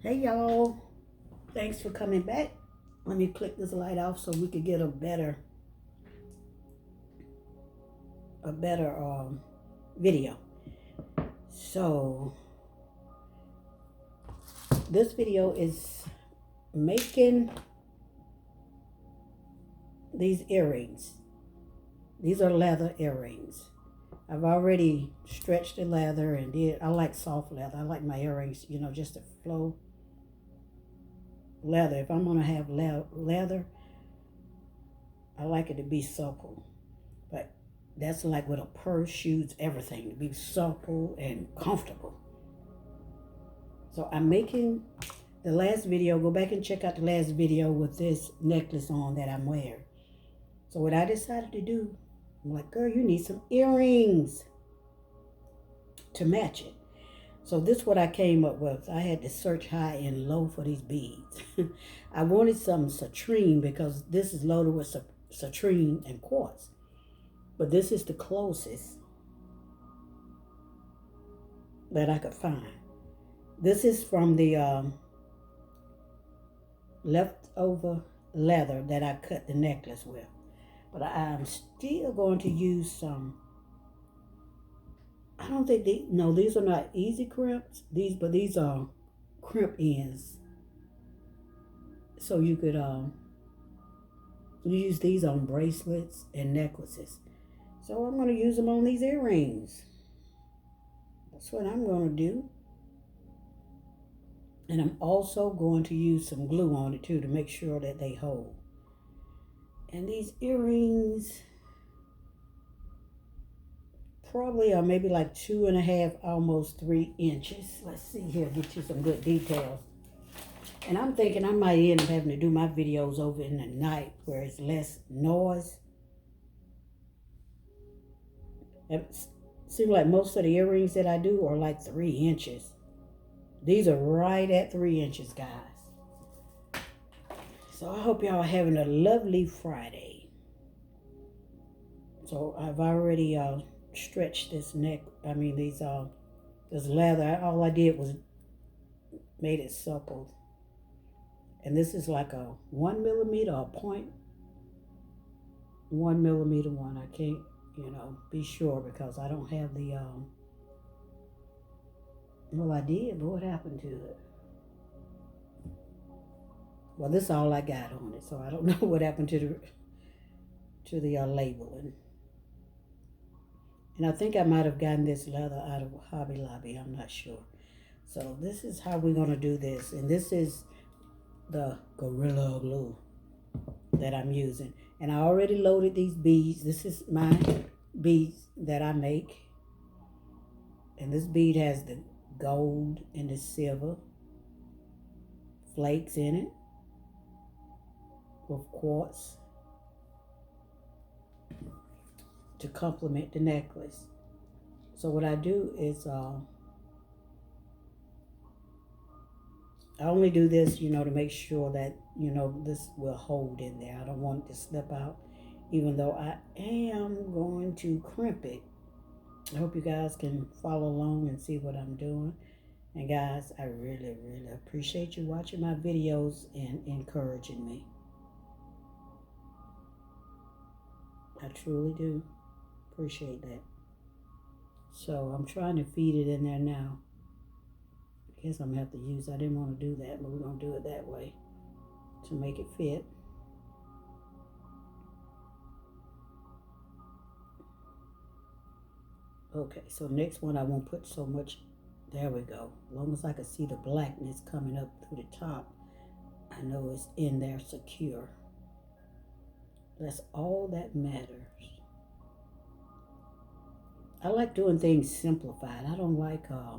Hey y'all, thanks for coming back. Let me click this light off so we could get a better video. So this video is making these earrings. These are leather earrings. I've already stretched the leather and I like soft leather. I like my earrings, just to flow leather. If I'm gonna have leather, I like it to be supple. But that's like with a purse, shoes, everything, to be supple and comfortable. So I'm making the last video. Go back and check out the last video with this necklace on that I'm wearing. So what I decided to do, I'm like, girl, you need some earrings to match it. So this is what I came up with. I had to search high and low for these beads. I wanted some citrine because this is loaded with citrine and quartz. But this is the closest that I could find. This is from the leftover leather that I cut the necklace with. But I'm still going to use some. I don't think these are not easy crimps. These are crimp ends. So you could use these on bracelets and necklaces. So I'm going to use them on these earrings. That's what I'm going to do. And I'm also going to use some glue on it too to make sure that they hold. And these earrings probably are maybe like 2.5, almost 3 inches. Let's see here, get you some good details. And I'm thinking I might end up having to do my videos over in the night where it's less noise. It seems like most of the earrings that I do are like 3 inches. These are right at 3 inches, guys. So I hope y'all are having a lovely Friday. So I've already stretched this this leather. All I did was made it supple. And this is like a 1 millimeter or 0.1 millimeter one. I can't, be sure because I don't have the, well, I did, but what happened to it? Well, this is all I got on it, so I don't know what happened to the labeling. And I think I might have gotten this leather out of Hobby Lobby. I'm not sure. So this is how we're going to do this. And this is the Gorilla Glue that I'm using. And I already loaded these beads. This is my beads that I make. And this bead has the gold and the silver flakes in it with quartz to complement the necklace. So what I do is I only do this, to make sure that, this will hold in there. I don't want it to slip out, even though I am going to crimp it. I hope you guys can follow along and see what I'm doing. And guys, I really, really appreciate you watching my videos and encouraging me. I truly do appreciate that. So I'm trying to feed it in there now. I guess I'm going to have to use, I didn't want to do that, but we're going to do it that way to make it fit. Okay, so next one I won't put so much, there we go. As long as I can see the blackness coming up through the top, I know it's in there secure. That's all that matters. I like doing things simplified. I don't like a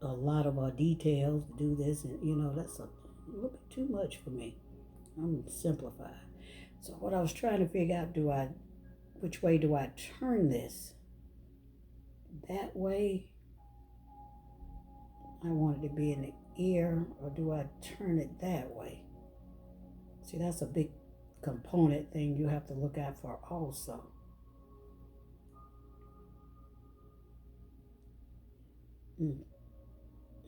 lot of details to do this, and that's a little bit too much for me. I'm simplified. So what I was trying to figure out, which way do I turn this? That way? I want it to be in the ear, or do I turn it that way? See, that's a big component thing you have to look out for also. Mm,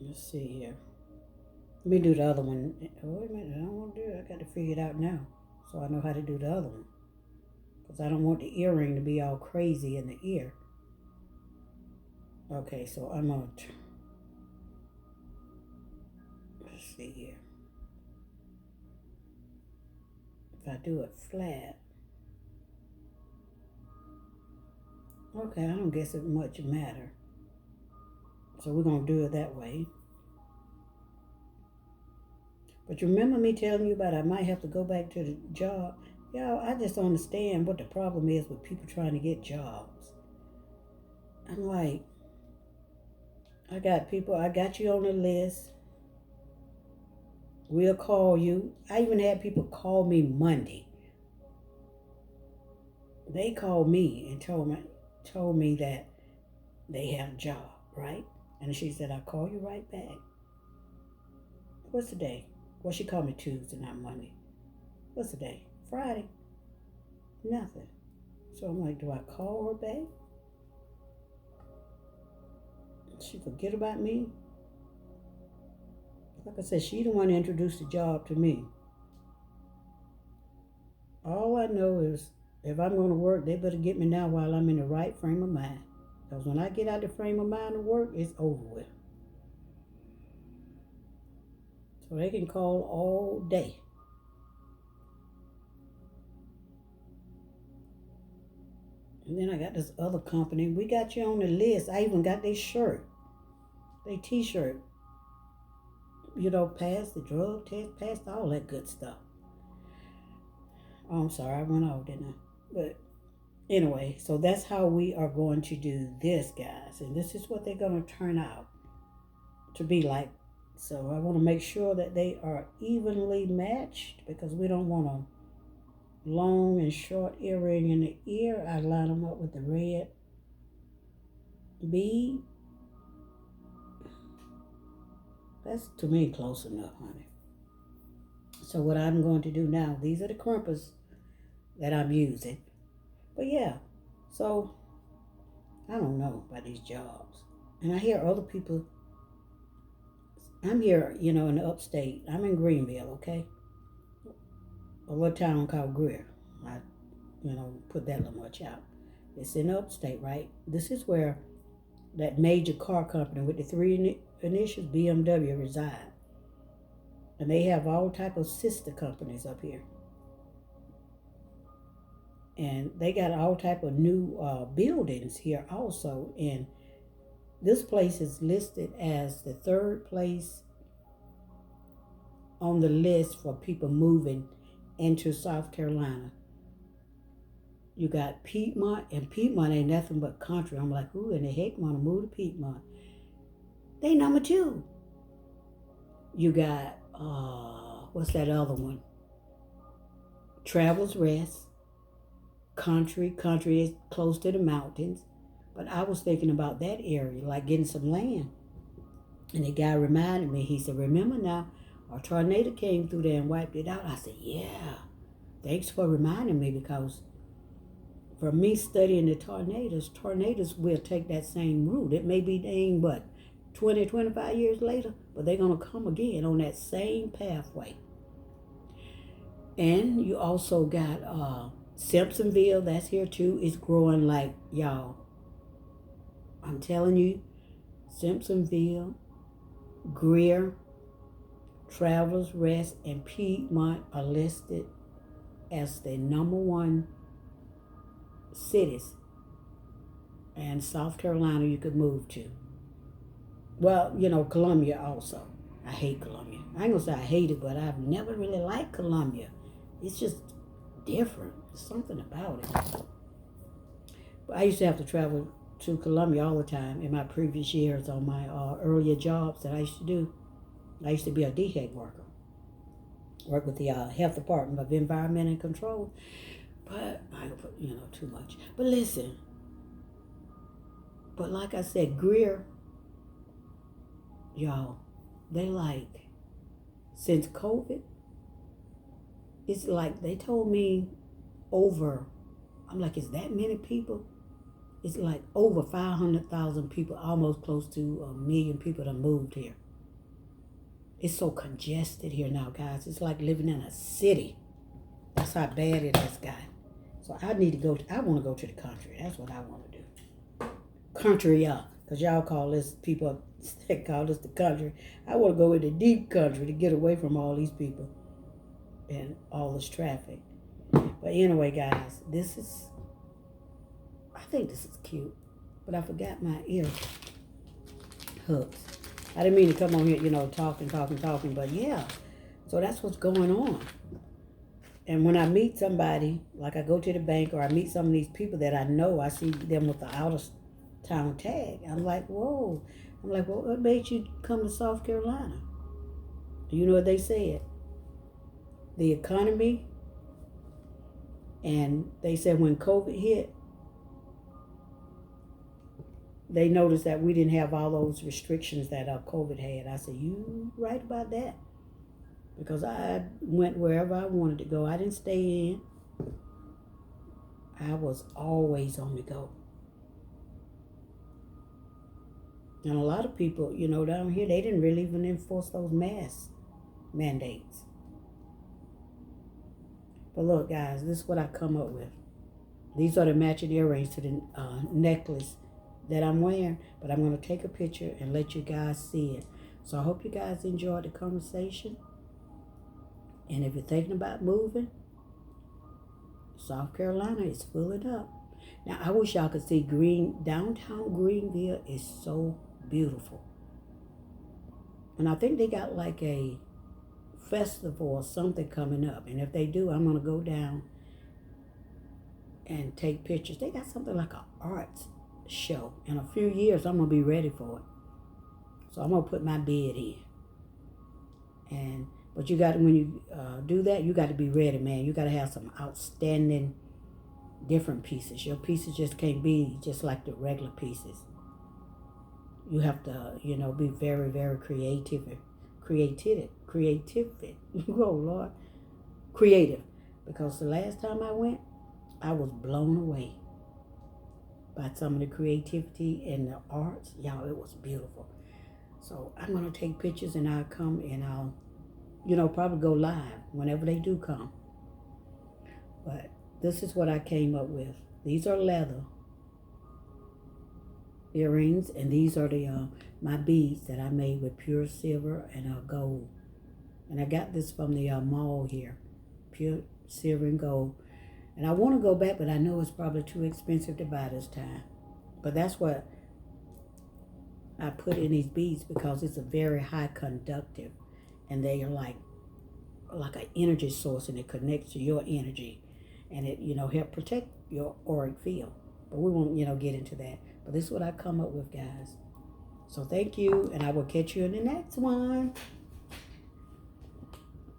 let's see here. Let me do the other one. Oh, wait a minute, I don't want to do it. I got to figure it out now so I know how to do the other one. Because I don't want the earring to be all crazy in the ear. Okay, so I'm going to, let's see here. If I do it flat, okay, I don't guess it much matter. So we're going to do it that way. But you remember me telling you about I might have to go back to the job? Y'all, I just don't understand what the problem is with people trying to get jobs. I'm like, I got you on the list. We'll call you. I even had people call me Monday. They called me and told me that they have a job, right? And she said, I'll call you right back. What's the day? Well, she called me Tuesday, not Monday. What's the day? Friday. Nothing. So I'm like, do I call her back? She forget about me? Like I said, she the one that introduced the job to me. All I know is if I'm going to work, they better get me now while I'm in the right frame of mind. Because when I get out the frame of mind to work, it's over with. So they can call all day. And then I got this other company. We got you on the list. I even got their shirt. Their t-shirt. You know, passed the drug test, passed all that good stuff. Oh, I'm sorry, I went off, didn't I? But anyway, so that's how we are going to do this, guys. And this is what they're going to turn out to be like. So I want to make sure that they are evenly matched because we don't want a long and short earring in the ear. I line them up with the red bead. That's, to me, close enough, honey. So what I'm going to do now, these are the crimpers that I'm using. But yeah, so I don't know about these jobs. And I hear other people, I'm here, you know, in the upstate. I'm in Greenville, okay? A little town called Greer. I, put that little much out. It's in the upstate, right? This is where that major car company with the three initials, BMW, reside. And they have all type of sister companies up here. And they got all type of new buildings here also. And this place is listed as the third place on the list for people moving into South Carolina. You got Piedmont, and Piedmont ain't nothing but country. I'm like, who in the heck want to move to Piedmont? They number 2. You got, what's that other one? Travelers Rest. Country is close to the mountains. But I was thinking about that area, like getting some land. And the guy reminded me, he said, remember now, a tornado came through there and wiped it out. I said, yeah, thanks for reminding me, because for me studying the tornadoes will take that same route. It may be, 20, 25 years later, but they're going to come again on that same pathway. And you also got Simpsonville, that's here too. It's growing like, y'all, I'm telling you, Simpsonville, Greer, Travelers Rest, and Piedmont are listed as the number 1 cities in South Carolina you could move to. Well, Columbia also. I hate Columbia. I ain't gonna say I hate it, but I've never really liked Columbia. It's just different. There's something about it. But I used to have to travel to Columbia all the time in my previous years on my earlier jobs that I used to do. I used to be a DHEC worker. Work with the Health Department of Environment and Control. But I don't put, too much. But listen. But like I said, Greer, y'all, they like, since COVID, it's like they told me over, I'm like, is that many people It's like over 500,000 people, almost close to 1,000,000 people that moved here. It's so congested here now, guys. It's like living in a city. That's how bad it is, guys. So I need to go. I want to go to the country. That's what I want to do. Country, yeah. Because y'all call this, people call this the country. I want to go in the deep country to get away from all these people and all this traffic. But anyway, guys, I think this is cute. But I forgot my ear hooks. I didn't mean to come on here, talking. But yeah. So that's what's going on. And when I meet somebody, like I go to the bank or I meet some of these people that I know, I see them with the out of town tag. I'm like, whoa. I'm like, well, what made you come to South Carolina? Do you know what they said? The economy. And they said when COVID hit, they noticed that we didn't have all those restrictions that COVID had. I said, you right about that. Because I went wherever I wanted to go. I didn't stay in. I was always on the go. And a lot of people, down here, they didn't really even enforce those mask mandates. But look, guys, this is what I come up with. These are the matching earrings to the necklace that I'm wearing. But I'm going to take a picture and let you guys see it. So I hope you guys enjoyed the conversation. And if you're thinking about moving, South Carolina is filling up. Now, I wish y'all could see downtown Greenville is so beautiful. And I think they got like a festival or something coming up. And if they do, I'm going to go down and take pictures. They got something like an arts show. In a few years, I'm going to be ready for it. So I'm going to put my bid in. But you got, when you do that, you got to be ready, man. You got to have some outstanding different pieces. Your pieces just can't be just like the regular pieces. You have to, be very, very creative. Oh, Lord. Creative. Because the last time I went, I was blown away by some of the creativity and the arts. Y'all, it was beautiful. So I'm going to take pictures and I'll come and I'll probably go live whenever they do come. But this is what I came up with. These are leather earrings, and these are the my beads that I made with pure silver and gold. And I got this from the mall here, pure silver and gold. And I want to go back, but I know it's probably too expensive to buy this time. But that's what I put in these beads because it's a very high conductive. And they are like an energy source, and it connects to your energy, and it help protect your auric field. But we won't get into that. But this is what I come up with, guys. So thank you, and I will catch you in the next one.